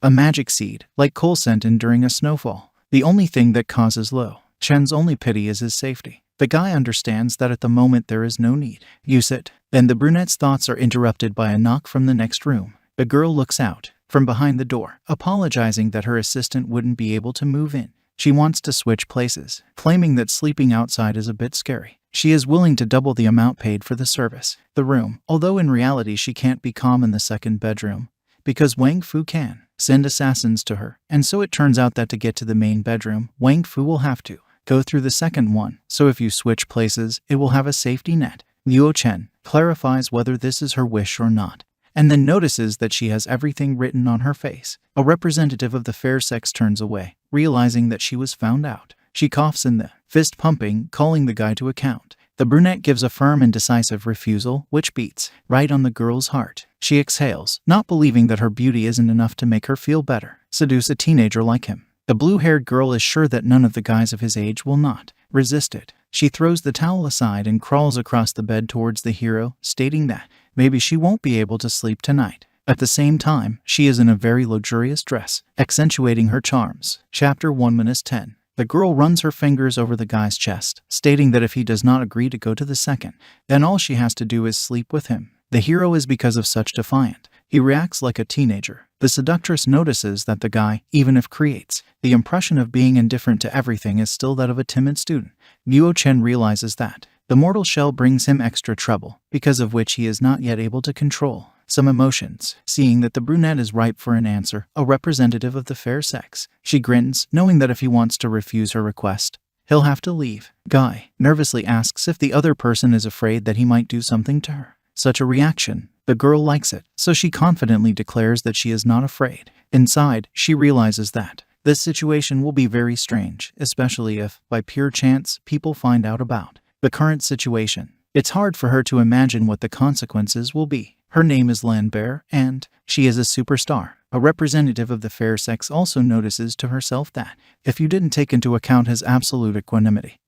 a magic seed, like coal sent in during a snowfall. The only thing that causes Luo Chen's only pity is his safety. The guy understands that at the moment there is no need. Use it. Then the brunette's thoughts are interrupted by a knock from the next room. The girl looks out from behind the door, apologizing that her assistant wouldn't be able to move in. She wants to switch places, claiming that sleeping outside is a bit scary. She is willing to double the amount paid for the service. The room, although in reality she can't be calm in the second bedroom, because Wang Fu can send assassins to her, and so it turns out that to get to the main bedroom, Wang Fu will have to go through the second one, so if you switch places, it will have a safety net. Luo Chen clarifies whether this is her wish or not, and then notices that she has everything written on her face. A representative of the fair sex turns away, realizing that she was found out. She coughs in the fist pumping, calling the guy to account. The brunette gives a firm and decisive refusal, which beats right on the girl's heart. She exhales, not believing that her beauty isn't enough to make her feel better. Seduce a teenager like him. The blue-haired girl is sure that none of the guys of his age will not resist it. She throws the towel aside and crawls across the bed towards the hero, stating that maybe she won't be able to sleep tonight. At the same time, she is in a very luxurious dress, accentuating her charms. Chapter 1-10. The girl runs her fingers over the guy's chest, stating that if he does not agree to go to the second, then all she has to do is sleep with him. The hero is because of such defiant. He reacts like a teenager. The seductress notices that the guy, even if creates the impression of being indifferent to everything, is still that of a timid student. Luo Chen realizes that the mortal shell brings him extra trouble, because of which he is not yet able to control some emotions. Seeing that the brunette is ripe for an answer, a representative of the fair sex, she grins, knowing that if he wants to refuse her request, he'll have to leave. Guy nervously asks if the other person is afraid that he might do something to her. Such a reaction, the girl likes it, so she confidently declares that she is not afraid. Inside, she realizes that this situation will be very strange, especially if, by pure chance, people find out about the current situation. It's hard for her to imagine what the consequences will be. Her name is Lambert, and she is a superstar. A representative of the fair sex also notices to herself that if you didn't take into account his absolute equanimity,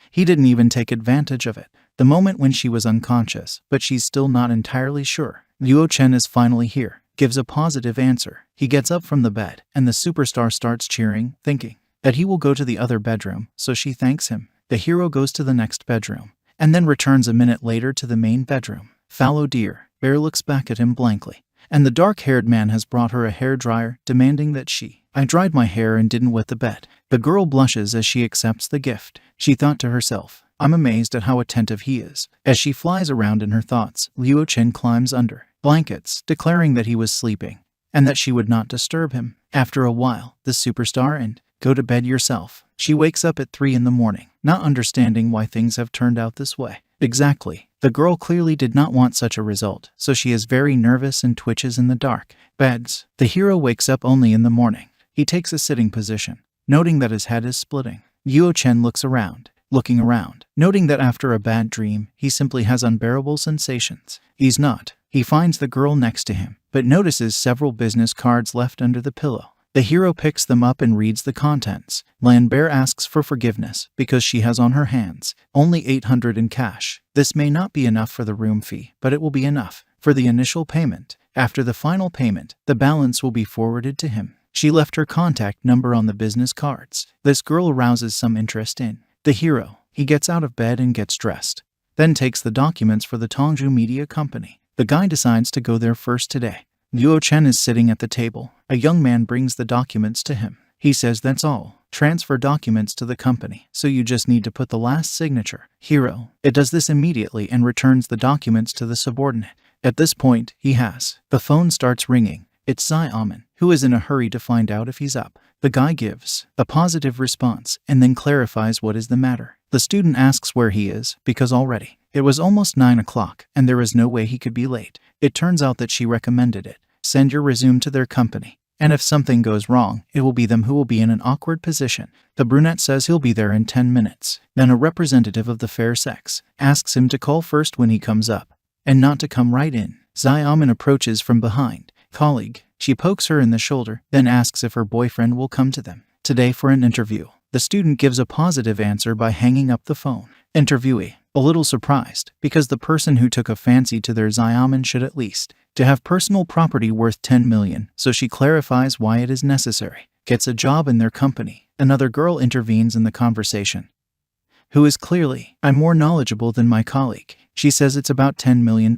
he didn't even take advantage of it. The moment when she was unconscious, but she's still not entirely sure. Luo Chen is finally here, gives a positive answer. He gets up from the bed, and the superstar starts cheering, thinking that he will go to the other bedroom, so she thanks him. The hero goes to the next bedroom, and then returns a minute later to the main bedroom. Fallow dear. Bear looks back at him blankly, and the dark-haired man has brought her a hairdryer, demanding that I dried my hair and didn't wet the bed. The girl blushes as she accepts the gift. She thought to herself, I'm amazed at how attentive he is. As she flies around in her thoughts, Luo Chen climbs under blankets, declaring that he was sleeping, and that she would not disturb him. After a while, the superstar and go to bed yourself. She wakes up at 3 in the morning, not understanding why things have turned out this way. Exactly. The girl clearly did not want such a result, so she is very nervous and twitches in the dark beds. The hero wakes up only in the morning. He takes a sitting position, noting that his head is splitting. Luo Chen looking around, noting that after a bad dream, he simply has unbearable sensations. He's not. He finds the girl next to him, but notices several business cards left under the pillow. The hero picks them up and reads the contents. Lambert asks for forgiveness because she has on her hands only 800 in cash. This may not be enough for the room fee, but it will be enough for the initial payment. After the final payment, the balance will be forwarded to him. She left her contact number on the business cards. This girl arouses some interest in the hero. He gets out of bed and gets dressed, then takes the documents for the Tongju Media Company. The guy decides to go there first today. Luo Chen is sitting at the table. A young man brings the documents to him. He says that's all. Transfer documents to the company, so you just need to put the last signature. Hero. It does this immediately and returns the documents to the subordinate. At this point, the phone starts ringing. It's Zai Amen, who is in a hurry to find out if he's up. The guy gives a positive response and then clarifies what is the matter. The student asks where he is, because already it was almost 9 o'clock and there is no way he could be late. It turns out that she recommended it. Send your resume to their company, and if something goes wrong, it will be them who will be in an awkward position. The brunette says he'll be there in 10 minutes. Then a representative of the fair sex asks him to call first when he comes up, and not to come right in. Zai Amen approaches from behind. Colleague. She pokes her in the shoulder, then asks if her boyfriend will come to them today for an interview. The student gives a positive answer by hanging up the phone. Interviewee. A little surprised, because the person who took a fancy to their Zai Amen should at least to have personal property worth 10 million, so she clarifies why it is necessary. Gets a job in their company. Another girl intervenes in the conversation, who is clearly, I'm more knowledgeable than my colleague. She says it's about $10 million.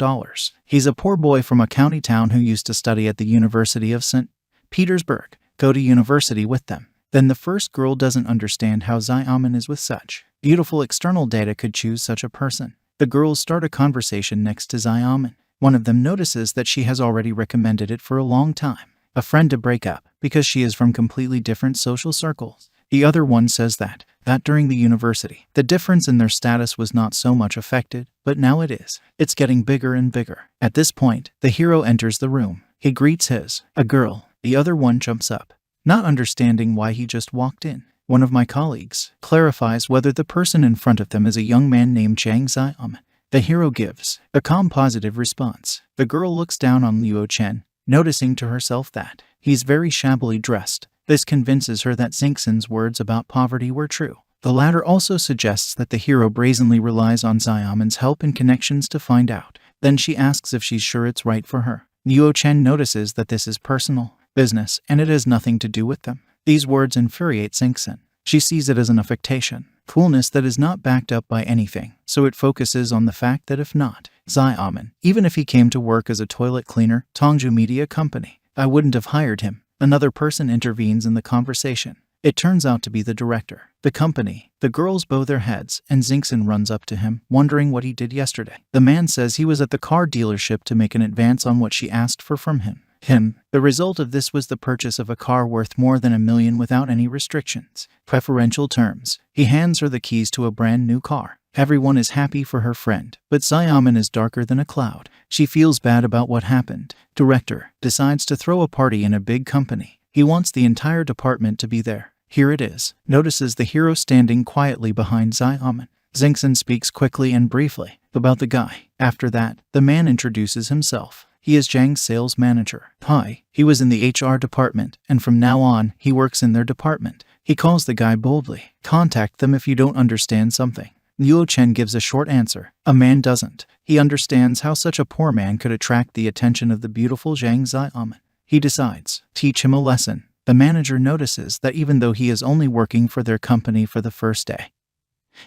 He's a poor boy from a county town who used to study at the University of St. Petersburg. Go to university with them. Then the first girl doesn't understand how Xiaoman is with such beautiful external data could choose such a person. The girls start a conversation next to Xiaoman. One of them notices that she has already recommended it for a long time, a friend to break up, because she is from completely different social circles. The other one says that during the university, the difference in their status was not so much affected, but now it is. It's getting bigger and bigger. At this point, the hero enters the room. He greets a girl. The other one jumps up, not understanding why he just walked in. One of my colleagues clarifies whether the person in front of them is a young man named Zhang Xiaoman. The hero gives a calm positive response. The girl looks down on Luo Chen, noticing to herself that he's very shabbily dressed. This convinces her that Xingxin's words about poverty were true. The latter also suggests that the hero brazenly relies on Xiaoman's help and connections to find out. Then she asks if she's sure it's right for her. Luo Chen notices that this is personal business and it has nothing to do with them. These words infuriate Xingxin. She sees it as an affectation, coolness that is not backed up by anything, so it focuses on the fact that if not Xiaoman, even if he came to work as a toilet cleaner, Tongju Media Company, I wouldn't have hired him. Another person intervenes in the conversation. It turns out to be the director. The company. The girls bow their heads, and Xingxin runs up to him, wondering what he did yesterday. The man says he was at the car dealership to make an advance on what she asked for from him. The result of this was the purchase of a car worth more than $1 million without any restrictions. Preferential terms. He hands her the keys to a brand new car. Everyone is happy for her friend, but Xiaoman is darker than a cloud. She feels bad about what happened. Director decides to throw a party in a big company. He wants the entire department to be there. Here it is. Notices the hero standing quietly behind Xiaoman. Xingxin speaks quickly and briefly about the guy. After that, the man introduces himself. He is Zhang's sales manager. Hi. He was in the HR department, and from now on, he works in their department. He calls the guy boldly. Contact them if you don't understand something. Luo Chen gives a short answer. A man doesn't. He understands how such a poor man could attract the attention of the beautiful Zhang Xiaoman. He decides, teach him a lesson. The manager notices that even though he is only working for their company for the first day,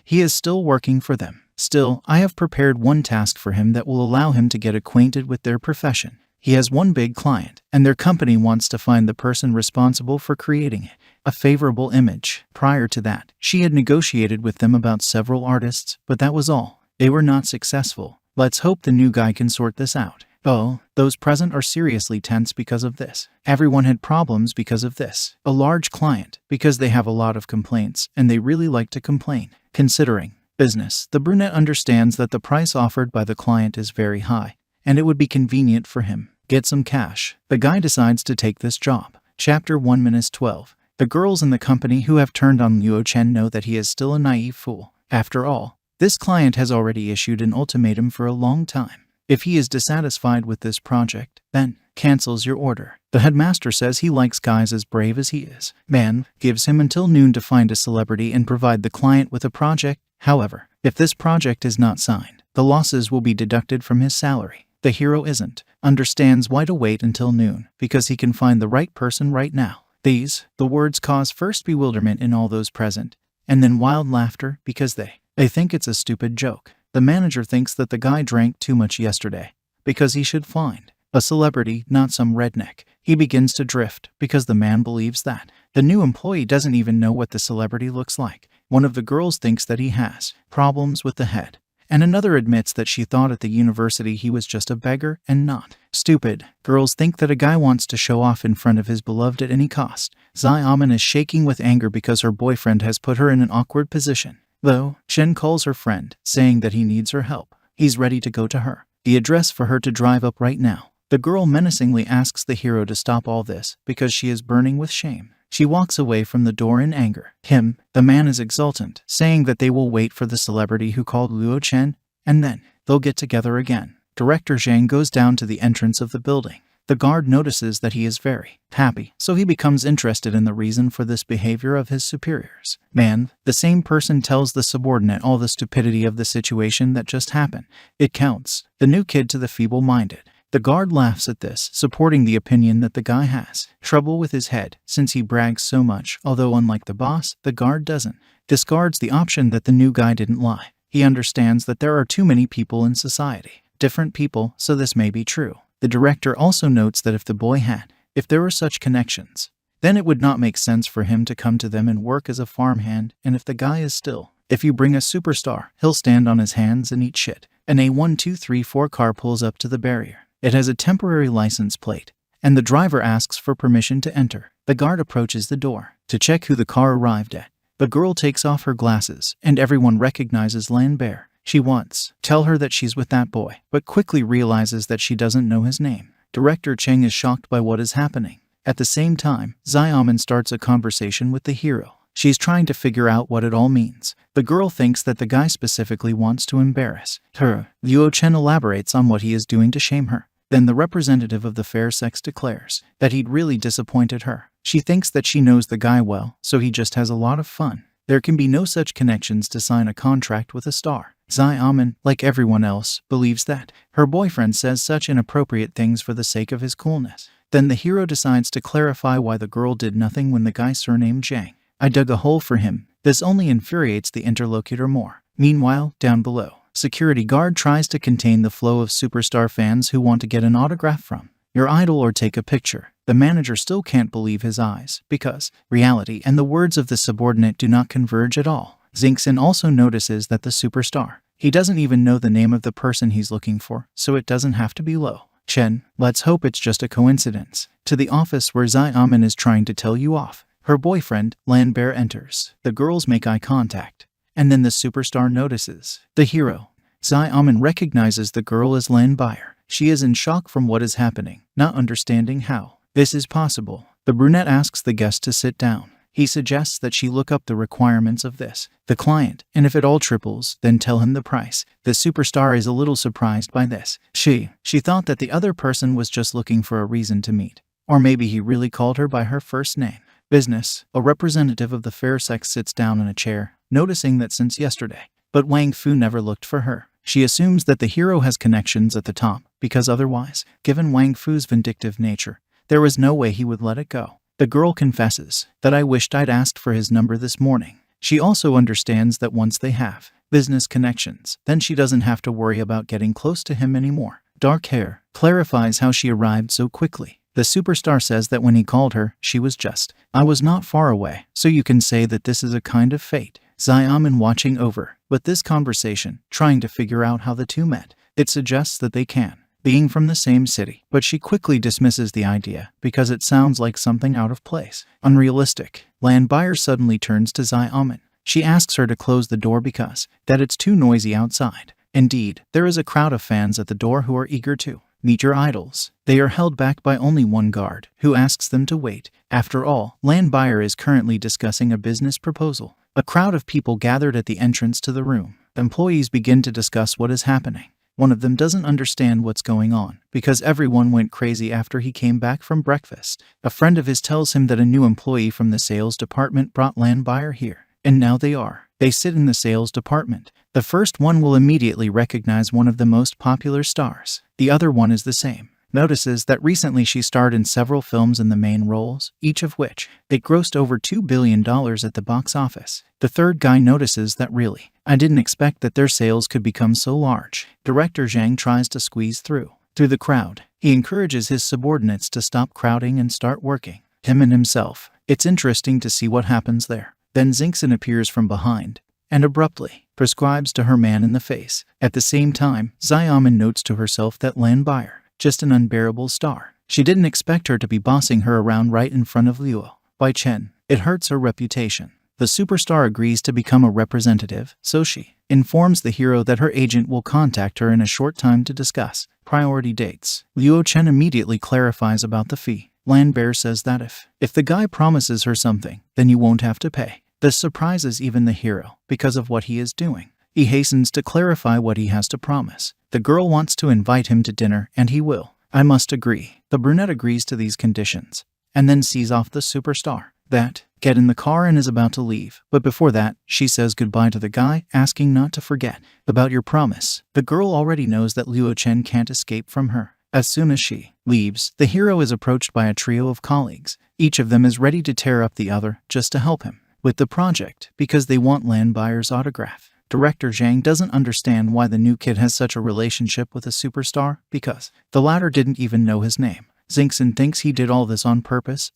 he is still working for them. Still, I have prepared one task for him that will allow him to get acquainted with their profession. He has one big client, and their company wants to find the person responsible for creating it. A favorable image. Prior to that, she had negotiated with them about several artists, but that was all. They were not successful. Let's hope the new guy can sort this out. Oh, those present are seriously tense because of this. Everyone had problems because of this. A large client, because they have a lot of complaints, and they really like to complain. Considering business, the brunette understands that the price offered by the client is very high, and it would be convenient for him. Get some cash. The guy decides to take this job. Chapter 1-12. The girls in the company who have turned on Luo Chen know that he is still a naive fool. After all, this client has already issued an ultimatum for a long time. If he is dissatisfied with this project, then cancels your order. The headmaster says he likes guys as brave as he is. Man gives him until noon to find a celebrity and provide the client with a project. However, if this project is not signed, the losses will be deducted from his salary. The hero understands why to wait until noon, because he can find the right person right now. The words cause first bewilderment in all those present, and then wild laughter because they think it's a stupid joke. The manager thinks that the guy drank too much yesterday, because he should find a celebrity, not some redneck. He begins to drift, because the man believes that the new employee doesn't even know what the celebrity looks like. One of the girls thinks that he has problems with the head, and another admits that she thought at the university he was just a beggar and not stupid. Girls think that a guy wants to show off in front of his beloved at any cost. Xiaoman is shaking with anger because her boyfriend has put her in an awkward position. Though, Chen calls her friend, saying that he needs her help. He's ready to go to her. The address for her to drive up right now. The girl menacingly asks the hero to stop all this because she is burning with shame. She walks away from the door in anger. The man is exultant, saying that they will wait for the celebrity who called Luo Chen, and then they'll get together again. Director Zhang goes down to the entrance of the building. The guard notices that he is very happy, so he becomes interested in the reason for this behavior of his superiors. The same person tells the subordinate all the stupidity of the situation that just happened. It counts the new kid to the feeble-minded. The guard laughs at this, supporting the opinion that the guy has trouble with his head since he brags so much, although unlike the boss, the guard doesn't. Discards the option that the new guy didn't lie. He understands that there are too many people in society. Different people, so this may be true. The director also notes that if the boy if there were such connections, then it would not make sense for him to come to them and work as a farmhand. And if the guy is still, if you bring a superstar, he'll stand on his hands and eat shit. An A1234 car pulls up to the barrier. It has a temporary license plate, and the driver asks for permission to enter. The guard approaches the door to check who the car arrived at. The girl takes off her glasses, and everyone recognizes Lambert. She wants tell her that she's with that boy, but quickly realizes that she doesn't know his name. Director Cheng is shocked by what is happening. At the same time, Xiaomin starts a conversation with the hero. She's trying to figure out what it all means. The girl thinks that the guy specifically wants to embarrass her. Luo Chen elaborates on what he is doing to shame her. Then the representative of the fair sex declares that he'd really disappointed her. She thinks that she knows the guy well, so he just has a lot of fun. There can be no such connections to sign a contract with a star. Xiaomin, like everyone else, believes that her boyfriend says such inappropriate things for the sake of his coolness. Then the hero decides to clarify why the girl did nothing when the guy surnamed Zhang. I dug a hole for him. This only infuriates the interlocutor more. Meanwhile, down below, security guard tries to contain the flow of superstar fans who want to get an autograph from your idol or take a picture. The manager still can't believe his eyes, because reality and the words of the subordinate do not converge at all. Xingxin also notices that the superstar, he doesn't even know the name of the person he's looking for, so it doesn't have to be Luo Chen. Let's hope it's just a coincidence. To the office where Xiaomin is trying to tell you off. Her boyfriend, Lambert, enters. The girls make eye contact, and then the superstar notices the hero. Xiaomin recognizes the girl as Lambert. She is in shock from what is happening, not understanding how this is possible. The brunette asks the guest to sit down. He suggests that she look up the requirements of the client, and if it all triples, then tell him the price. The superstar is a little surprised by this. She thought that the other person was just looking for a reason to meet. Or maybe he really called her by her first name. Business. A representative of the fair sex sits down in a chair, noticing that since yesterday, but Wang Fu never looked for her. She assumes that the hero has connections at the top, because otherwise, given Wang Fu's vindictive nature, there was no way he would let it go. The girl confesses that I wished I'd asked for his number this morning. She also understands that once they have business connections, then she doesn't have to worry about getting close to him anymore. Dark hair clarifies how she arrived so quickly. The superstar says that when he called her, she was just, I was not far away, so you can say that this is a kind of fate. Xiaomin watching over, but this conversation, trying to figure out how the two met. It suggests that they can, being from the same city, but she quickly dismisses the idea because it sounds like something out of place. Unrealistic. Lambert suddenly turns to Xiaomin. She asks her to close the door because that it's too noisy outside. Indeed, there is a crowd of fans at the door who are eager to meet your idols. They are held back by only one guard, who asks them to wait. After all, Lambert is currently discussing a business proposal. A crowd of people gathered at the entrance to the room. Employees begin to discuss what is happening. One of them doesn't understand what's going on, because everyone went crazy after he came back from breakfast. A friend of his tells him that a new employee from the sales department brought Lambert here, and now they sit in the sales department. The first one will immediately recognize one of the most popular stars. The other one is the same. Notices that recently she starred in several films in the main roles, each of which it grossed over $2 billion at the box office. The third guy notices that really, I didn't expect that their sales could become so large. Director Zhang tries to squeeze through the crowd. He encourages his subordinates to stop crowding and start working. Him and himself. It's interesting to see what happens there. Then Xingxin appears from behind and abruptly prescribes to her man in the face. At the same time, Xiaomin notes to herself that Lambert, just an unbearable star. She didn't expect her to be bossing her around right in front of Luo Chen. It hurts her reputation. The superstar agrees to become a representative, so she informs the hero that her agent will contact her in a short time to discuss priority dates. Luo Chen immediately clarifies about the fee. Lambert says that if the guy promises her something, then you won't have to pay. This surprises even the hero because of what he is doing. He hastens to clarify what he has to promise. The girl wants to invite him to dinner, and he will. I must agree. The brunette agrees to these conditions, and then sees off the superstar. Get in the car and is about to leave. But before that, she says goodbye to the guy, asking not to forget about your promise. The girl already knows that Luo Chen can't escape from her. As soon as she leaves, the hero is approached by a trio of colleagues. Each of them is ready to tear up the other just to help him with the project because they want Lambert's autograph. Director Zhang doesn't understand why the new kid has such a relationship with a superstar because the latter didn't even know his name. Xingxin thinks he did all this on purpose.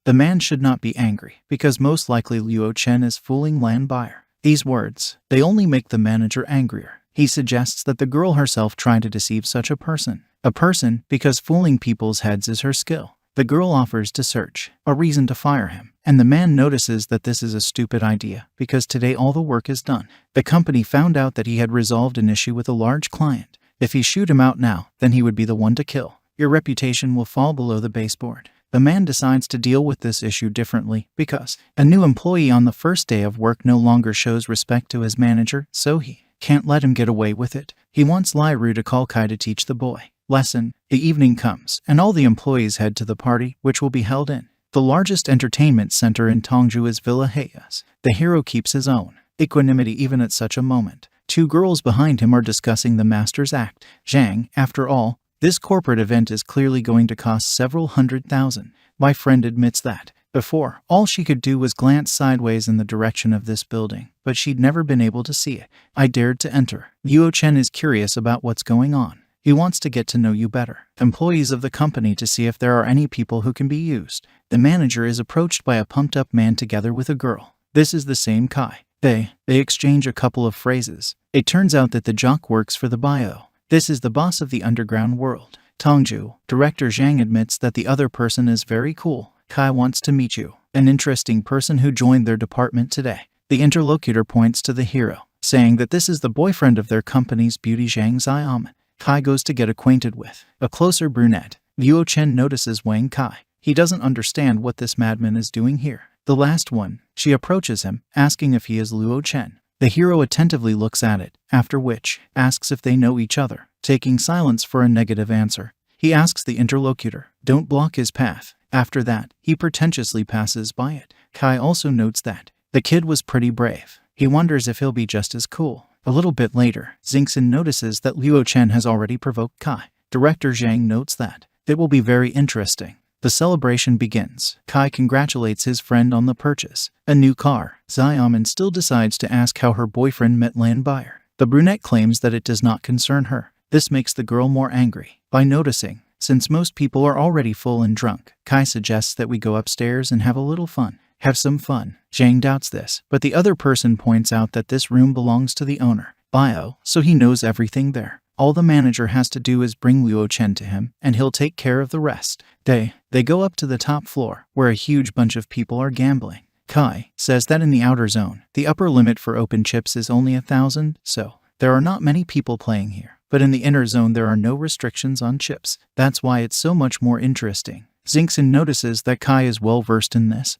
The man should not be angry, because most likely Luo Chen is fooling Lan buyer. These words, they only make the manager angrier. He suggests that the girl herself tried to deceive such a person. A person, because fooling people's heads is her skill. The girl offers to search, a reason to fire him, and the man notices that this is a stupid idea, because today all the work is done. The company found out that he had resolved an issue with a large client. If he shoot him out now, then he would be the one to kill. Your reputation will fall below the baseboard. The man decides to deal with this issue differently, because a new employee on the first day of work no longer shows respect to his manager, so he can't let him get away with it. He wants Lai Ru to call Kai to teach the boy lesson. The evening comes, and all the employees head to the party, which will be held in the largest entertainment center in Tongju is Villa Hayes. The hero keeps his own equanimity even at such a moment. Two girls behind him are discussing the master's act. Zhang, after all, this corporate event is clearly going to cost several $100,000. My friend admits that. Before, all she could do was glance sideways in the direction of this building, but she'd never been able to see it. I dared to enter. Luo Chen is curious about what's going on. He wants to get to know you better. Employees of the company to see if there are any people who can be used. The manager is approached by a pumped-up man together with a girl. This is the same Kai. They exchange a couple of phrases. It turns out that the jock works for the bio. This is the boss of the underground world. Tongju, Director Zhang admits that the other person is very cool. Kai wants to meet you, an interesting person who joined their department today. The interlocutor points to the hero, saying that this is the boyfriend of their company's beauty Zhang Xiaoman. Kai goes to get acquainted with a closer brunette. Luo Chen notices Wang Kai. He doesn't understand what this madman is doing here. The last one, she approaches him, asking if he is Luo Chen. The hero attentively looks at it, after which, asks if they know each other, taking silence for a negative answer. He asks the interlocutor, don't block his path. After that, he pretentiously passes by it. Kai also notes that the kid was pretty brave. He wonders if he'll be just as cool. A little bit later, Xingxin notices that Luo Chen has already provoked Kai. Director Zhang notes that it will be very interesting. The celebration begins. Kai congratulates his friend on the purchase, a new car. Xiaoman still decides to ask how her boyfriend met Lan buyer. The brunette claims that it does not concern her. This makes the girl more angry. By noticing, since most people are already full and drunk, Kai suggests that we go upstairs and have a little fun. Have some fun. Zhang doubts this, but the other person points out that this room belongs to the owner, Bio, so he knows everything there. All the manager has to do is bring Luo Chen to him, and he'll take care of the rest. They go up to the top floor, where a huge bunch of people are gambling. Kai says that in the outer zone, the upper limit for open chips is only 1,000, so there are not many people playing here. But in the inner zone there are no restrictions on chips. That's why it's so much more interesting. Xingxin notices that Kai is well versed in this.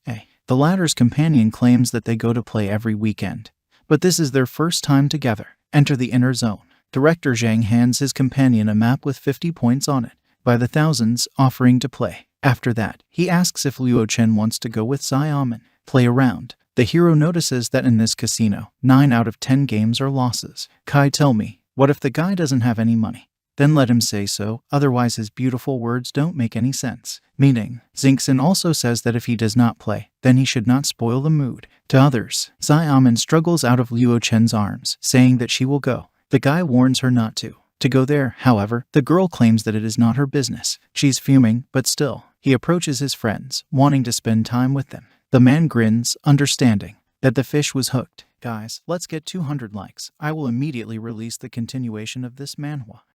The latter's companion claims that they go to play every weekend, but this is their first time together. Enter the inner zone. Director Zhang hands his companion a map with 50 points on it, by the thousands, offering to play. After that, he asks if Luo Chen wants to go with Xiaoman, play around. The hero notices that in this casino, 9 out of 10 games are losses. Kai, tell me, what if the guy doesn't have any money? Then let him say so, otherwise his beautiful words don't make any sense. Meaning, Xingxin also says that if he does not play, then he should not spoil the mood. To others, Xiaoman struggles out of Luo Chen's arms, saying that she will go. The guy warns her not to go there. However, the girl claims that it is not her business. She's fuming, but still, he approaches his friends, wanting to spend time with them. The man grins, understanding that the fish was hooked. Guys, let's get 200 likes. I will immediately release the continuation of this manhwa.